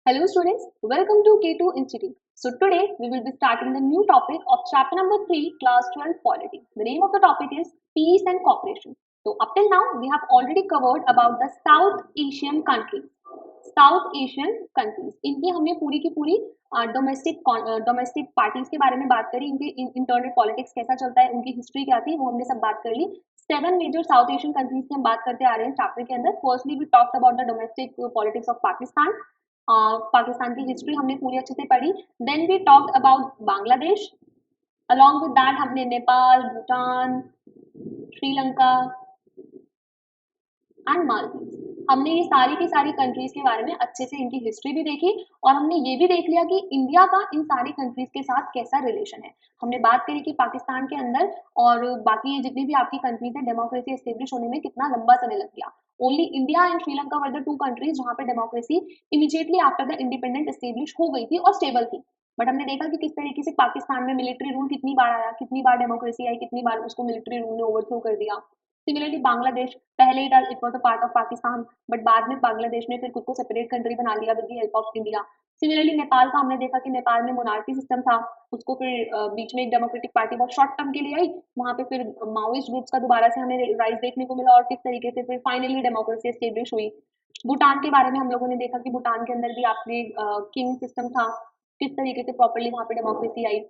Hello students, welcome to K2 Institute. So today we will be starting the new topic of chapter number 3, class 12 polity. The name of the topic is peace and cooperation. So up till now we have already covered about the South Asian countries. South Asian countries इनकी हमने पूरी की पूरी domestic parties के बारे में बात करी, इनके इंटरनल पॉलिटिक्स कैसा चलता है, उनकी हिस्ट्री क्या थी, वो हमने सब बात कर ली। 7 मेजर साउथ एशियन कंट्रीज की हम बात करते आ रहे हैं चैप्टर के अंदर। Firstly we talked about the domestic politics of Pakistan. Pakistan की हिस्ट्री हमने पूरी अच्छे से पढ़ी। Then we talked about Bangladesh. Along with that हमने नेपाल, भूटान, श्रीलंका एंड मालदीव, हमने ये सारी की सारी कंट्रीज के बारे में अच्छे से इनकी हिस्ट्री भी देखी और हमने ये भी देख लिया कि इंडिया का इन सारी कंट्रीज के साथ कैसा रिलेशन है। हमने बात करी कि पाकिस्तान के अंदर और बाकी जितनी भी आपकी कंट्रीज है डेमोक्रेसी एस्टेब्लिश होने में कितना लंबा समय लग गया। Only India and Sri Lanka were the 2 countries जहां पे democracy immediately after the independence establish हो गई थी और स्टेबल थी। बट हमने देखा कि किस तरीके से पाकिस्तान में मिलिट्री रूल कितनी बार आया, कितनी बार डेमोक्रेसी आई, कितनी बार उसको मिलिट्री रूल ने ओवरथ्रो कर दिया। सिमिलरली बांग्लादेश, पहले it was a part of Pakistan but बाद में बांग्लादेश ने फिर खुद को सेपरेट कंट्री बना लिया with the help of India. Similarly Nepal का हमने देखा कि नेपाल में मोनार्की सिस्टम था, उसको फिर बीच में एक डेमोक्रेटिक पार्टी बहुत शॉर्ट टर्म के लिए आई, वहां पे फिर माओइस्ट ग्रुप्स का दोबारा से हमें राइज देखने को मिला और किस तरीके से फिर फाइनली डेमोक्रेसी एस्टेब्लिश हुई। भूटान के बारे में हम लोगों ने देखा कि भूटान के अंदर भी आपने किंग सिस्टम था, किस तरीके से प्रॉपरली वहां पे डेमोक्रेसी आई।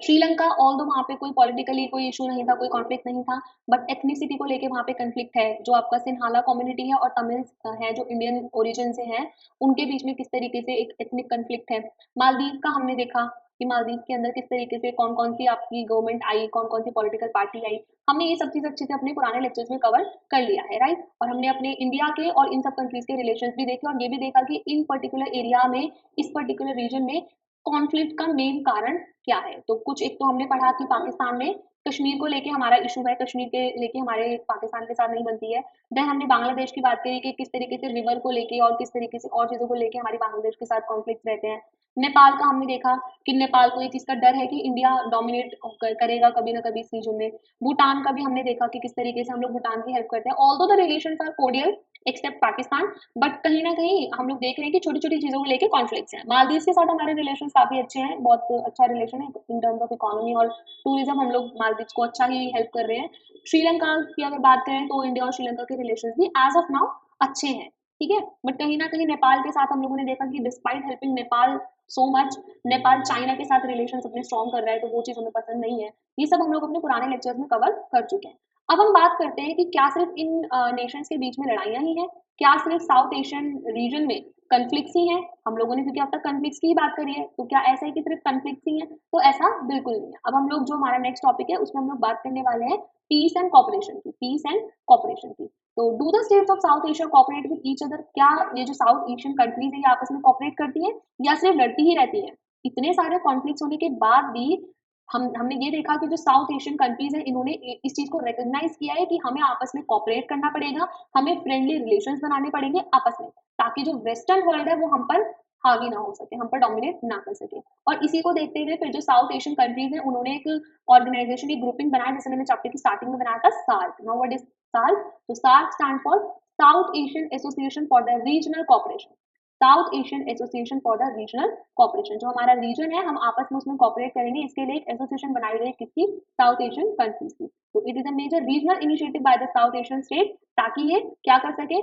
श्रीलंका ऑल्दो वहाँ पे कोई पॉलिटिकली कोई इशू नहीं था, कोई कॉन्फ्लिक्ट नहीं था, बट एथनिसिटी को लेके वहाँ पे कॉन्फ्लिक्ट है। जो आपका सिन्हाला कम्युनिटी है और तमिल है जो इंडियन ओरिजिन से हैं, उनके बीच में किस तरीके से एक एथनिक कॉन्फ्लिक्ट है। मालदीव का हमने देखा कि मालदीव के अंदर किस तरीके से कौन-कौन सी आपकी गवर्नमेंट आई, कौन-कौन सी पॉलिटिकल पार्टी आई। हमने ये सब चीज़ अच्छे से अपने पुराने लेक्चर्स में कवर कर लिया है, राइट? और हमने अपने इंडिया के और इन सब कंट्रीज के रिलेशंस भी देखे और ये भी देखा कि इन पर्टिकुलर एरिया में, इस पर्टिकुलर रीजन में कॉन्फ्लिक्ट का मेन कारण क्या है। तो कुछ एक तो हमने पढ़ा कि पाकिस्तान में कश्मीर को लेके हमारा इशू है, कश्मीर के लेके हमारे पाकिस्तान के साथ नहीं बनती है। देन हमने बांग्लादेश की बात करी कि किस तरीके से रिवर को लेके और किस तरीके से और चीज़ों को लेके हमारी बांग्लादेश के साथ कॉन्फ्लिक्ट रहते हैं। नेपाल का हमने देखा कि नेपाल को ये चीज़ का डर है कि इंडिया डोमिनेट करेगा कभी ना कभी इस रीजन में। भूटान का भी हमने देखा कि किस तरीके से हम लोग भूटान की हेल्प करते हैं। Although the relations are cordial except Pakistan, but कहीं ना कहीं हम लोग देख रहे हैं कि छोटी छोटी चीजों को लेके कॉन्फ्लिक्ट्स हैं। मालदीव के साथ हमारे रिलेशन काफी अच्छे हैं, बहुत अच्छा रिलेशन है इन टर्म्स ऑफ इकोनॉमी और टूरिज्म, हम लोग मालदीव को अच्छा ही हेल्प कर रहे हैं। श्रीलंका की अगर बात करें तो इंडिया और श्रीलंका के रिलेशन भी एज ऑफ नाउ अच्छे हैं, ठीक है। बट कहीं ना कहीं नेपाल के साथ हम लोगों ने देखा कि despite helping Nepal so much, Nepal China के साथ रिलेशन अपने स्ट्रॉन्ग कर रहा है, तो वो चीज हमें पसंद नहीं है। ये सब हम लोग अपने पुराने लेक्चर्स में कवर कर चुके हैं। अब हम बात करते हैं कि क्या सिर्फ इन नेशंस के बीच में लड़ाइयां ही हैं, क्या सिर्फ साउथ एशियन रीजन में कन्फ्लिक्ट्स ही हैं। हम लोगों ने क्योंकि अब तक कन्फ्लिक्ट्स की ही बात करी है, तो क्या ऐसा है कि सिर्फ कन्फ्लिक्ट्स ही हैं? तो ऐसा बिल्कुल नहीं है। अब हम लोग जो हमारा नेक्स्ट टॉपिक है उसमें हम लोग बात करने वाले हैं पीस एंड कॉपरेशन की, पीस एंड कॉपरेशन की। तो do the states of South Asia cooperate with each other? क्या ये जो साउथ एशियन कंट्रीज है ये आपस में कॉपरेट करती है या सिर्फ लड़ती ही रहती है? इतने सारे कॉन्फ्लिक्ट्स होने के बाद भी हमने ये देखा कि जो साउथ एशियन कंट्रीज हैं इन्होंने इस चीज को रिकॉग्नाइज किया है कि हमें आपस में कॉपरेट करना पड़ेगा, हमें फ्रेंडली रिलेशंस बनाने पड़ेंगे आपस में, ताकि जो वेस्टर्न वर्ल्ड है वो हम पर हावी ना हो सके, हम पर डोमिनेट ना कर सके। और इसी को देखते हुए फिर जो साउथ एशियन कंट्रीज है उन्होंने एक ऑर्गेनाइजेशन की ग्रुपिंग बनाया, जैसे मैंने चैप्टर की स्टार्टिंग में बनाया था SAARC. Now what is SAARC? तो SAARC stand for South Asian Association for the Regional Cooperation. South Asian Association for the Regional Cooperation, जो हमारा रीजन है हम आपस में उसमें कॉपरेट करेंगे, इसके लिए एक एसोसिएशन बनाई गई किसकी? साउथ एशियन कंट्रीज की। तो it is a major regional initiative by the South Asian state, ताकि ये क्या कर सके,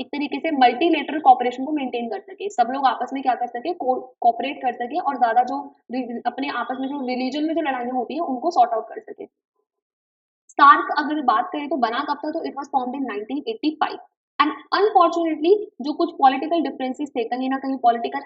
एक तरीके से मल्टीलेटरल कॉपरेशन को मेंटेन कर सके, सब लोग आपस में क्या कर सके, कॉपरेट कर सके और ज्यादा जो अपने आपस में जो रिलीजन में जो लड़ाइयां होती है उनको सॉर्ट आउट कर सके। सार्क अगर बात करें तो बना कब था? तो it was formed in 1985 and unfortunately जो कुछ पॉलिटिकल डिफरेंसेस थे, कहीं ना कहीं पॉलिटिकल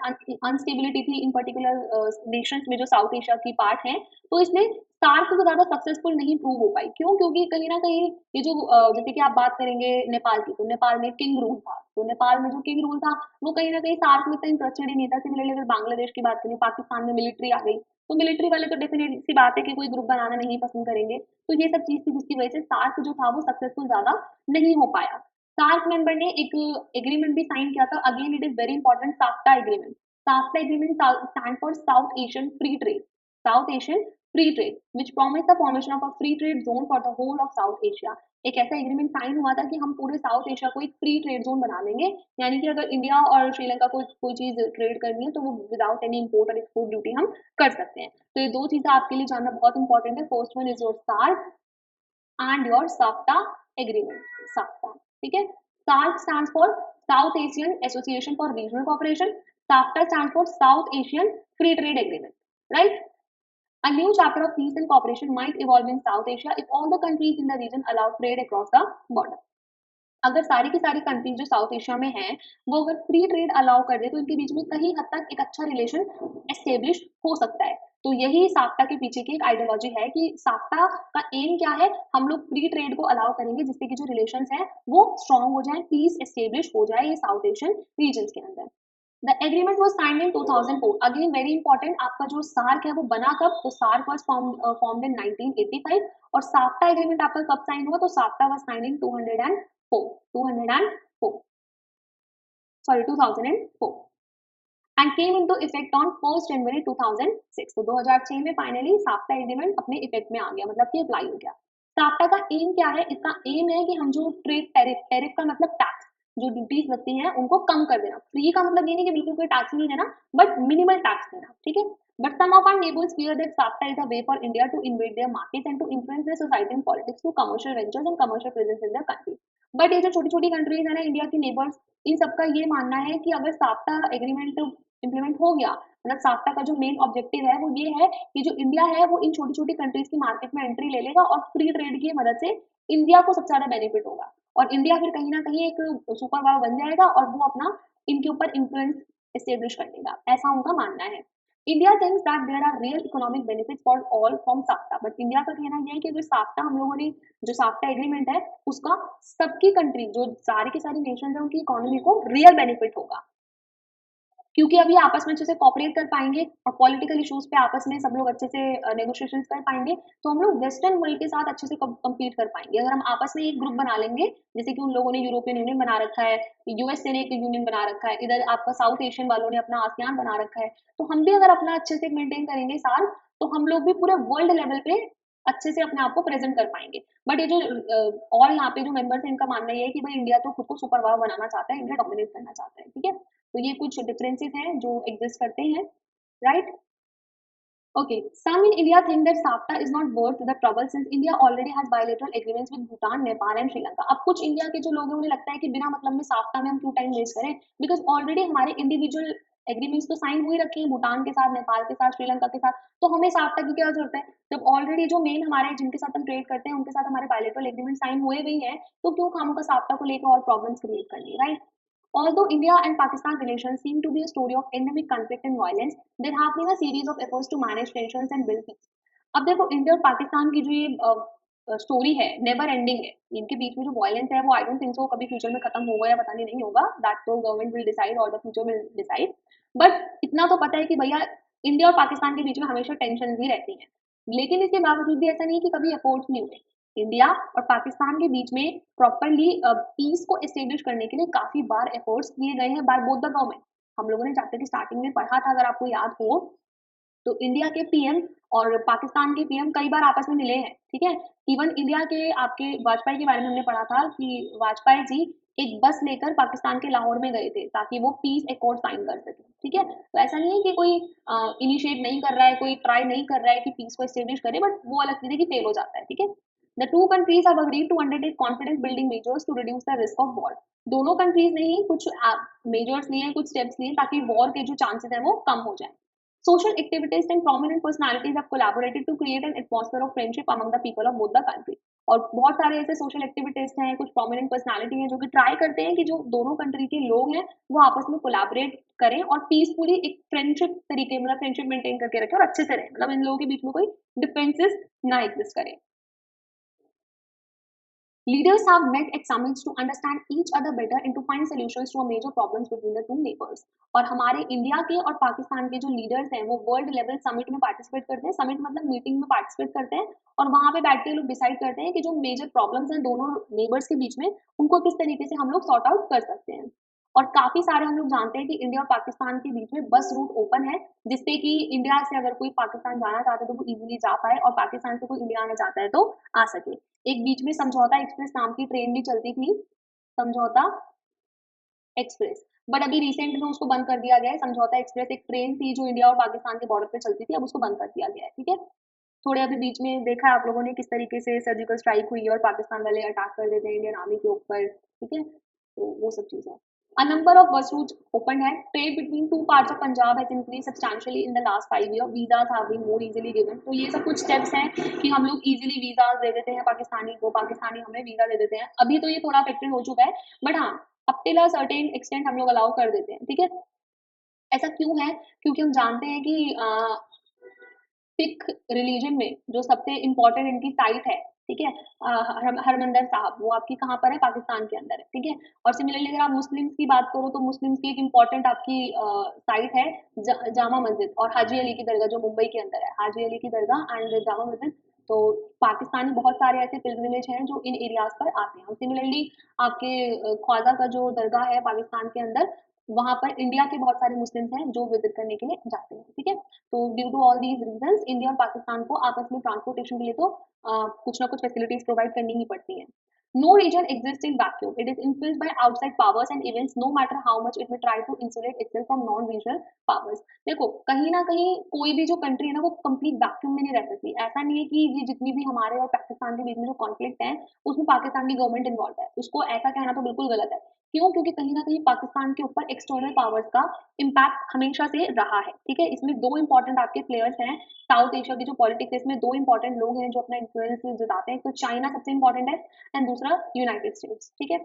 अनस्टेबिलिटी थी इन पर्टिकुलर नेशंस में जो साउथ एशिया की पार्ट है, तो इसमें सार्क को ज्यादा सक्सेसफुल नहीं प्रूव हो पाई। क्यों? क्योंकि कहीं ना कहीं ये जो जैसे कि आप बात करेंगे नेपाल की, तो नेपाल में किंग रूल था, तो नेपाल में जो किंग रूल था वो कहीं ना कहीं सार्क में इतना इंटरेस्टेड ही नहीं था। सिमिलरली अगर बांग्लादेश की बात करें, पाकिस्तान में मिलिट्री आ गई, तो मिलिट्री वाले तो डेफिनेट सी बात है कि कोई ग्रुप बनाना नहीं पसंद करेंगे। तो ये सब चीज थी जिसकी वजह से सार्क जो था वो सक्सेसफुल ज्यादा नहीं हो पाया। सार्क मेंबर ने एक एग्रीमेंट भी साइन किया था, again it is very important, SAFTA agreement. SAFTA agreement stand for South Asian free trade, South Asian free trade which promise the formation of a free trade zone for the whole of South Asia. एक ऐसा agreement sign हुआ था कि हम पूरे south Asia को एक free trade zone बना लेंगे, यानी कि अगर इंडिया और श्रीलंका को कोई चीज ट्रेड करनी है तो वो विदाउट एनी इम्पोर्ट और एक्सपोर्ट ड्यूटी हम कर सकते हैं। तो ये दो चीजें आपके लिए जानना बहुत इंपॉर्टेंट है। First one is your SAARC and your SAFTA agreement. SAFTA, ठीक है। SAARC stands for South Asian Association for Regional Cooperation. SAFTA stands for South Asian Free Trade Agreement, right? A new chapter of peace and cooperation might evolve in South Asia if all the countries in the region allow trade across the border. अगर सारी की सारी countries जो south Asia में हैं वो अगर free trade allow कर दे तो इनके बीच में कहीं हद तक एक अच्छा रिलेशन एस्टेब्लिश हो सकता है। तो यही साफ्टा के पीछे की एक आइडियोलॉजी है कि साफ्टा का एम क्या है, हम लोग फ्री ट्रेड को अलाउ करेंगे जिससे कि जो रिलेशंस हैं वो स्ट्रांग हो जाए, पीस एस्टेब्लिश हो जाए ये साउथ एशियन रीजन के अंदर। The agreement was signed in 2004। Again very important, आपका जो सार्क है वो बना कब, तो सार्क वाज फॉर्म्ड इन 1985 और साफ्टा एग्रीमेंट आपका कब साइन हुआ, तो SAFTA was signed in 2004 and came into effect on 1st January 2006। तो 2006 में फाइनली साफ्टा एग्रीमेंट अपने इफेक्ट में आ गया, मतलब कि अप्लाई हो गया। साफ्टा का एम क्या है, इसका एम है कि हम जो ट्रेड टैरिफ, टैरिफ का मतलब टैक्स, जो ड्यूटीज लगती हैं उनको कम कर देना। फ्री का मतलब ये नहीं कि बिल्कुल कोई टैक्स नहीं देना, बट मिनिमल टैक्स देना, ठीक है। But some of our neighbors fear that SAFTA is a way for India to invade their markets and to influence their society and politics through commercial ventures and commercial presence in their country। But ये जो छोटी छोटी countries है ना India की neighbours, इन सबका ये मानना है कि अगर साफ्टा एग्रीमेंट इम्प्लीमेंट हो गया, मतलब साफ्टा का जो मेन ऑब्जेक्टिव है वो ये है कि जो इंडिया है वो इन छोटी छोटी कंट्रीज की मार्केट में एंट्री ले लेगा और फ्री ट्रेड की मदद से इंडिया को सबसे ज्यादा बेनिफिट होगा और इंडिया फिर कहीं ना कहीं एक सुपर पावर बन जाएगा और वो अपना इनके ऊपर इन्फ्लुएंस एस्टेब्लिश कर लेगा, ऐसा उनका मानना है। India thinks that there are real economic benefits for all from SAFTA, but India का कहना यह है कि जो साफ्टा हम लोगों ने, जो साफ्टा एग्रीमेंट है उसका सबकी कंट्री, जो सारी की सारी नेशन है उनकी इकोनॉमी को रियल बेनिफिट होगा, क्योंकि अभी आपस में अच्छे से कॉपरेट कर पाएंगे और पॉलिटिकल इश्यूज पे आपस में सब लोग अच्छे से नेगोशिएशंस कर पाएंगे, तो हम लोग वेस्टर्न वर्ल्ड के साथ अच्छे से कम्पीट कर पाएंगे। अगर हम आपस में एक ग्रुप बना लेंगे, जैसे कि उन लोगों ने यूरोपियन यूनियन बना रखा है, यूएसए ने एक यूनियन बना रखा है, इधर आपका साउथ एशियन वालों ने अपना आसियान बना रखा है, तो हम भी अगर अपना अच्छे से मेंटेन करेंगे साथ, तो हम लोग भी पूरे वर्ल्ड लेवल पे अच्छे से अपने आप को प्रेजेंट कर पाएंगे। बट ये जो और यहाँ पे जो मेंबर्स हैं इनका मानना ये है कि भाई इंडिया तो खुद को सुपर पावर बनाना चाहता है, इंडिया डोमिनेट करना चाहता है, ठीक है। तो ये कुछ डिफरेंसेस हैं जो एग्जिस्ट करते हैं, right. Okay, some in India think that SAFTA is not worth the trouble since India already has bilateral agreements with Bhutan, Nepal and Sri Lanka। अब कुछ इंडिया के जो लोग हैं उन्हें लगता है कि बिना मतलब में साफ्टा में हम क्यों टाइम वेस्ट करें, बिकॉज ऑलरेडी हमारे इंडिविजुअल एग्रीमेंट्स तो साइन हुए रखे हैं भूटान के साथ, नेपाल के साथ, श्रीलंका के साथ, तो हमें साफ्टा की क्या जरूरत है। जब ऑलरेडी जो मेन हमारे जिनके साथ हम ट्रेड करते हैं उनके साथ हमारे बायलेटरल एग्रीमेंट साइन हुए भी हैं, तो क्यों हम का साफ्टा को लेकर और प्रॉब्लम्स क्रिएट करनी, right. Although India and Pakistan relations seem to be a story of endemic conflict and violence, there have been a series of efforts to manage tensions and build peace। अब देखो India और पाकिस्तान की जो ये story है never ending है, इनके बीच में जो वायलेंस है वो आई डोंट थिंक सो कभी फ्यूचर में खत्म होगा या पता नहीं होगा, दैट तो गवर्नमेंट विल डिसाइड और the future will decide. But इतना तो पता है कि भैया इंडिया और पाकिस्तान के बीच में हमेशा टेंशन ही रहती है, लेकिन इसके बावजूद भी ऐसा नहीं है कि कभी एफर्ट्स नहीं हुए। इंडिया और पाकिस्तान के बीच में प्रॉपरली पीस को एस्टेब्लिश करने के लिए काफी बार एफर्ट्स किए गए हैं बाय बोथ द गवर्नमेंट। हम लोगों ने चैप्टर की स्टार्टिंग में पढ़ा था, अगर आपको याद हो, तो इंडिया के पीएम और पाकिस्तान के पीएम कई बार आपस में मिले हैं, ठीक है। इवन इंडिया के आपके वाजपेयी के बारे में हमने पढ़ा था कि वाजपेयी जी एक बस लेकर पाकिस्तान के लाहौर में गए थे ताकि वो पीस एकॉर्ड साइन कर सके, ठीक है। तो ऐसा नहीं है कि कोई इनिशिएट नहीं कर रहा है, कोई ट्राई नहीं कर रहा है कि पीस को एस्टेब्लिश करे, बट वो अलग चीज है कि फेल हो जाता है, ठीक है। The two countries have agreed to undertake confidence building measures to reduce the risk of war। दोनों कंट्रीज ने ही कुछ मेजर्स लिए, कुछ स्टेप्स लिए ताकि वॉर के जो चांसेस हैं वो कम हो जाए। Social activists and prominent personalities have collaborated to create an atmosphere of friendship among the people of both the countries। और बहुत सारे ऐसे सोशल एक्टिविटीज हैं, कुछ प्रोमिनेंट पर्सनालिटी हैं जो कि ट्राई करते हैं कि जो दोनों कंट्री के लोग हैं वो आपस में कोलैबोरेट करें और पीसफुली एक फ्रेंडशिप तरीके, मतलब फ्रेंडशिप मेंटेन करके रखें और अच्छे से रहें, मतलब इन लोगों के बीच में कोई डिफरेंसेस ना एग्जिस्ट करें। Leaders have met at summits to understand each other better and to find solutions to a major problems between the two neighbors। और हमारे इंडिया के और पाकिस्तान के जो लीडर्स हैं वो वर्ल्ड लेवल समिट में पार्टिसिपेट करते हैं, समिट मतलब मीटिंग में पार्टिसिपेट करते हैं, और वहां पे बैठ के लोग डिसाइड करते हैं कि जो मेजर प्रॉब्लम्स हैं दोनों नेबर्स के बीच में उनको किस तरीके से हम लोग सॉर्ट आउट कर सकते हैं। और काफी सारे हम लोग जानते हैं कि इंडिया और पाकिस्तान के बीच में बस रूट ओपन है, जिससे कि इंडिया से अगर कोई पाकिस्तान जाना चाहता है तो वो इजीली जा पाए, और पाकिस्तान से कोई इंडिया आना चाहता है तो आ सके। एक बीच में समझौता एक्सप्रेस नाम की ट्रेन भी चलती थी, समझौता एक्सप्रेस, बट अभी रिसेंट में उसको बंद कर दिया गया है। समझौता एक्सप्रेस एक ट्रेन थी जो इंडिया और पाकिस्तान के बॉर्डर पे चलती थी, अब उसको बंद कर दिया गया है। ठीक है, थोड़े अभी बीच में देखा है आप लोगों ने किस तरीके से सर्जिकल स्ट्राइक हुई है और पाकिस्तान वाले अटैक कर देते हैं इंडियन आर्मी के ऊपर। ठीक है, तो वो सब चीजें। A number of bus routes opened है. Trade between two parts of Punjab has increased substantially in the last 5 years. Visas have been more easily given. तो ये सब कुछ steps हैं कि हम लोग easily visas दे देते हैं पाकिस्तानी को, पाकिस्तानी हमें वीजा दे देते हैं। अभी तो ये थोड़ा affected हो चुका है, बट हाँ, up till a certain extent हम लोग अलाउ कर देते हैं। ठीक है, ऐसा क्यों है? क्योंकि हम जानते हैं कि सिख रिलीजन में जो सबसे इम्पोर्टेंट इनकी साइट है, ठीक है, हरमंदर साहब, वो आपकी कहाँ पर है? पाकिस्तान के अंदर है। ठीक है, और सिमिलरली अगर आप मुस्लिम्स की बात करो तो मुस्लिम्स की एक इम्पोर्टेंट आपकी साइट है जामा मस्जिद और हाजी अली की दरगाह, जो मुंबई के अंदर है, हाजी अली की दरगाह एंड जामा मस्जिद। तो पाकिस्तानी बहुत सारे ऐसे पिलग्रिमेज हैं जो इन एरियाज पर आते हैं। सिमिलरली आपके ख्वाजा का जो दरगाह है पाकिस्तान के अंदर, वहां पर इंडिया के बहुत सारे मुस्लिम्स हैं जो विजिट करने के लिए जाते हैं। ठीक है, तो due to all these reasons India और पाकिस्तान को आपस में ट्रांसपोर्टेशन के लिए तो कुछ ना कुछ फैसिलिटीज प्रोवाइड करनी ही पड़ती हैं। No region exists in vacuum. It is influenced by outside powers and events, no matter how much it may try to insulate itself from non-regional powers. देखो, कहीं ना कहीं कोई भी जो कंट्री है ना, वो कंप्लीट वैक्यूम में नहीं रह सकती। ऐसा नहीं है कि ये जितनी भी हमारे और पाकिस्तान के बीच में जो कॉन्फ्लिक्ट है उसमें पाकिस्तान की गवर्नमेंट इन्वॉल्व है, उसको ऐसा कहना तो बिल्कुल गलत है। क्यों? क्योंकि कहीं ना कहीं पाकिस्तान के ऊपर एक्सटर्नल पावर्स का इम्पैक्ट हमेशा से रहा है। ठीक है, इसमें दो इंपॉर्टेंट आपके प्लेयर्स हैं साउथ एशिया की जो पॉलिटिक्स है, इसमें दो इंपॉर्टेंट लोग हैं जो अपना इन्फ्लुएंस जताते हैं। तो चाइना सबसे इंपॉर्टेंट है एंड दूसरा यूनाइटेड स्टेट्स। ठीक है,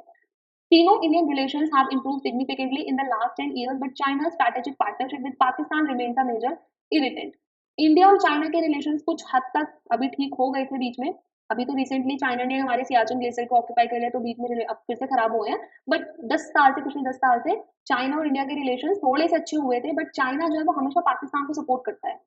तीनों Indian relations have improved significantly in the last 10 years, but China strategic partnership with Pakistan remains a major irritant. India और चाइना के रिलेशंस कुछ हद तक अभी ठीक हो गए थे बीच में, अभी तो रिसेंटली चाइना ने हमारे सियाचिन ग्लेशियर को ऑक्यूपाई कर लिया, तो बीच में अब फिर से खराब हुए हैं। बट 10 साल से, पिछले 10 साल से चाइना और इंडिया के रिलेशन थोड़े से अच्छे हुए थे, बट चाइना जो है वो हमेशा पाकिस्तान को सपोर्ट करता है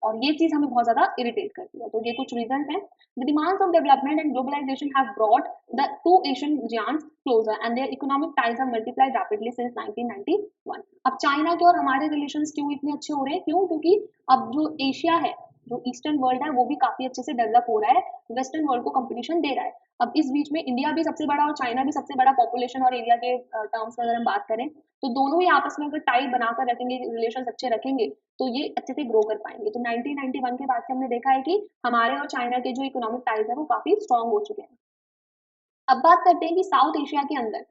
और ये चीज हमें बहुत ज्यादा इरिटेट करती है। तो ये कुछ रीजन हैं। The demands of development and globalization have brought the two Asian giants closer and their economic ties have multiplied rapidly since 1991। अब चाइना के और हमारे रिलेशंस क्यों इतने अच्छे हो रहे हैं? क्यों? क्योंकि अब जो एशिया है, जो ईस्टर्न वर्ल्ड है, वो भी काफी अच्छे से डेवलप हो रहा है, वेस्टर्न वर्ल्ड को कंपटीशन दे रहा है। अब इस बीच में इंडिया भी सबसे बड़ा और चाइना भी सबसे बड़ा पॉपुलेशन और एरिया के टर्म्स में अगर हम बात करें, तो दोनों ही आपस में अगर टाई बनाकर रखेंगे, रिलेशन अच्छे रखेंगे, तो ये अच्छे से ग्रो कर पाएंगे। तो 1991 के बाद से हमने देखा है कि हमारे और चाइना के जो इकोनॉमिक टाइज है वो काफी स्ट्रांग हो चुके हैं। अब बात करते हैं कि साउथ एशिया के अंदर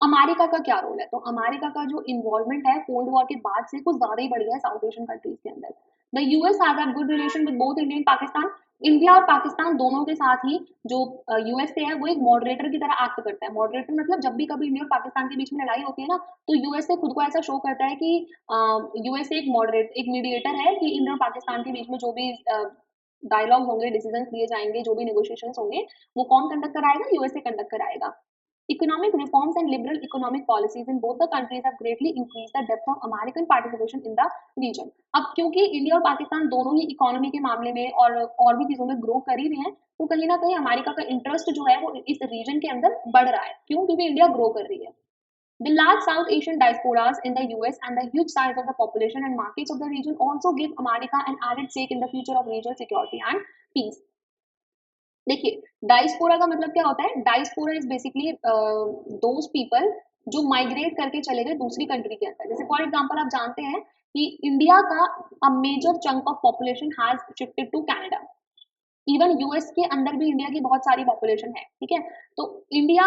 अमेरिका का क्या रोल है। तो अमेरिका का जो इन्वॉल्वमेंट है कोल्ड वॉर के बाद से कुछ ज्यादा ही बढ़ गया है साउथ एशियन कंट्रीज के अंदर। The US has a good relation with both India and Pakistan. India और पाकिस्तान दोनों के साथ ही जो यूएसए है वो एक मॉडरेटर की तरह एक्ट करता है। मॉडरेटर मतलब जब भी कभी इंडिया और पाकिस्तान के बीच में लड़ाई होती है ना, तो यूएसए खुद को ऐसा शो करता है कि यूएसए एक मॉडरेट, एक मीडिएटर है कि इंडिया और पाकिस्तान के बीच में जो भी डायलॉग होंगे, डिसीजन लिए जाएंगे, जो भी नेगोशिएशंस होंगे, वो कौन कंडक्ट कराएगा? यूएसए कंडक्ट कराएगा। Economic reforms and liberal economic policies in both the countries have greatly increased the depth of American participation in the region. अब क्योंकि इंडिया और पाकिस्तान दोनों ही इकोनॉमी के मामले में और भी चीजों में ग्रो कर ही रहे हैं, तो कहीं ना कहीं अमेरिका का इंटरेस्ट जो है वो इस रीजन के अंदर बढ़ रहा है। क्यों? क्योंकि इंडिया ग्रो कर रही है। The large South Asian diasporas in the US and the huge size of the population and markets of the region also give America an added stake in the future of regional security and peace. देखिए, diaspora का मतलब क्या होता है? Diaspora is basically those people जो migrate करके चले गए दूसरी कंट्री के अंदर। जैसे फॉर एग्जांपल आप जानते हैं कि इंडिया का a major chunk of population has shifted to Canada. Even US के अंदर भी इंडिया की बहुत सारी पॉपुलेशन है। ठीक है, तो इंडिया,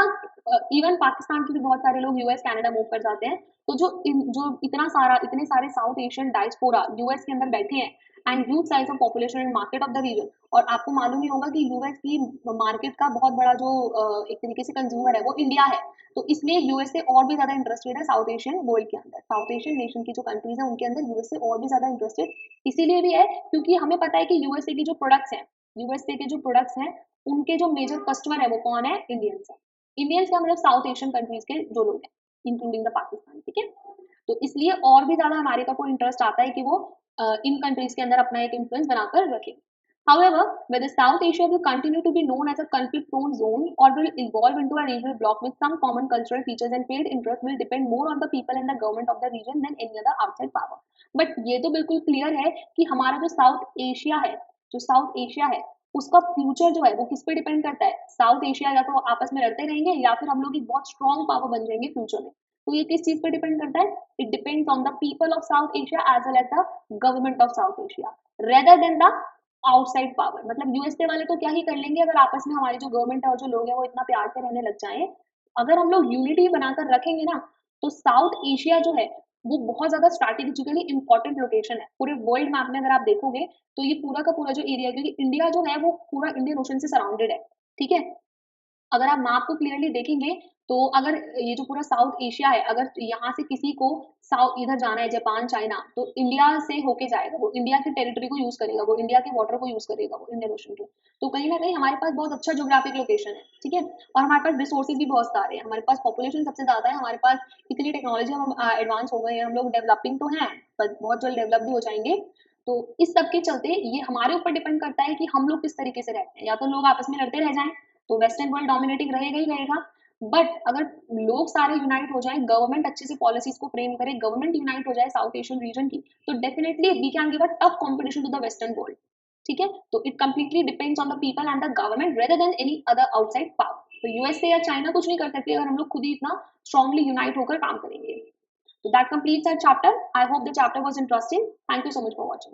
इवन पाकिस्तान के भी बहुत सारे लोग यूएस कनाडा मूव कर जाते हैं। तो जो इतने सारे साउथ एशियन डायस्पोरा यूएस के अंदर बैठे हैं and huge size of population and market of the region. और आपको मालूम ही होगा कि यूएस की मार्केट का बहुत बड़ा जो एक तरीके से कंज्यूमर है वो इंडिया है। तो इसलिए यूएसए और भी ज्यादा इंटरेस्टेड है साउथ एशियन वर्ल्ड के अंदर। साउथ एशियन नेशन की जो कंट्रीज है उनके अंदर यूएसए और भी ज्यादा इंटरेस्टेड इसीलिए भी है क्योंकि हमें पता है कि यूएसए की जो प्रोडक्ट्स हैं, यूएसए के जो प्रोडक्ट्स हैं, उनके जो मेजर कस्टमर है वो कौन है? इंडियंस है। इंडियंस का मतलब साउथ एशियन कंट्रीज के जो लोग हैं, इंक्लूडिंग द पाकिस्तान। ठीक है, तो इसलिए और भी ज्यादा अमेरिका को इंटरेस्ट आता है कि वो इन कंट्रीज के अंदर अपना एक इन्फ्लुएंस बनाकर रखे। However, whether South Asia will continue to be known as a conflict-prone zone or will evolve into a regional bloc with some common cultural features and shared interests will depend more on the people and the government of the region than any other outside power. But ये तो बिल्कुल clear है कि हमारा जो south Asia है, उसका future जो है वो किस पे डिपेंड करता है? साउथ एशिया या तो आपस में लड़ते रहेंगे या फिर हम लोग एक बहुत स्ट्रॉन्ग पावर बन जाएंगे फ्यूचर में। तो ये किस चीज पे डिपेंड करता है? It depends on the people of South Asia as well as the government of South Asia rather than the outside power. मतलब यूएसए वाले तो क्या ही कर लेंगे अगर आपस में हमारी जो गवर्नमेंट है और जो लोग हैं वो इतना प्यार से रहने लग जाएं। अगर हम लोग यूनिटी बनाकर रखेंगे ना, तो साउथ एशिया जो है वो बहुत ज्यादा स्ट्रैटेजिकली इंपॉर्टेंट लोकेशन है पूरे वर्ल्ड मैप में। अगर आप देखोगे तो ये पूरा का पूरा जो एरिया है, क्योंकि इंडिया जो है वो पूरा इंडियन ओशन से सराउंडेड है, ठीक है। अगर आप मैप को क्लियरली देखेंगे तो अगर ये जो पूरा साउथ एशिया है, अगर यहाँ से किसी को साउथ इधर जाना है जापान चाइना, तो इंडिया से होके जाएगा, वो इंडिया की टेरिटरी को यूज करेगा, वो इंडिया के वाटर को यूज करेगा, वो इंडियन ओशन के। तो कहीं ना कहीं हमारे पास बहुत अच्छा ज्योग्राफिक लोकेशन है, ठीक है। और हमारे पास रिसोर्सेज भी बहुत सारे हैं, हमारे पास पॉपुलेशन सबसे ज्यादा है, हमारे पास इतनी टेक्नोलॉजी, हम एडवांस हो गए हैं, हम लोग डेवलपिंग तो हैं पर बहुत जल्द डेवलप भी हो जाएंगे। तो इस सब के चलते ये हमारे ऊपर डिपेंड करता है कि हम लोग किस तरीके से रहते हैं। या तो लोग आपस में लड़ते रह जाएं तो वेस्टर्न वर्ल्ड डोमिनेटिंग रहेगा ही रहेगा। बट अगर लोग सारे यूनाइट हो जाएं, गवर्नमेंट अच्छे से पॉलिसीज को फ्रेम करे, गवर्नमेंट यूनाइट हो जाए साउथ एशियन रीजन की, तो definitely we can give a tough competition to the western world, ठीक है। तो it completely depends on the people and the government rather than any other outside power. तो USA या China कुछ नहीं कर सकते अगर हम लोग खुद ही इतना स्ट्रांगली यूनाइट होकर काम करेंगे। तो that completes our chapter. I hope the chapter was interesting. Thank you so much for watching.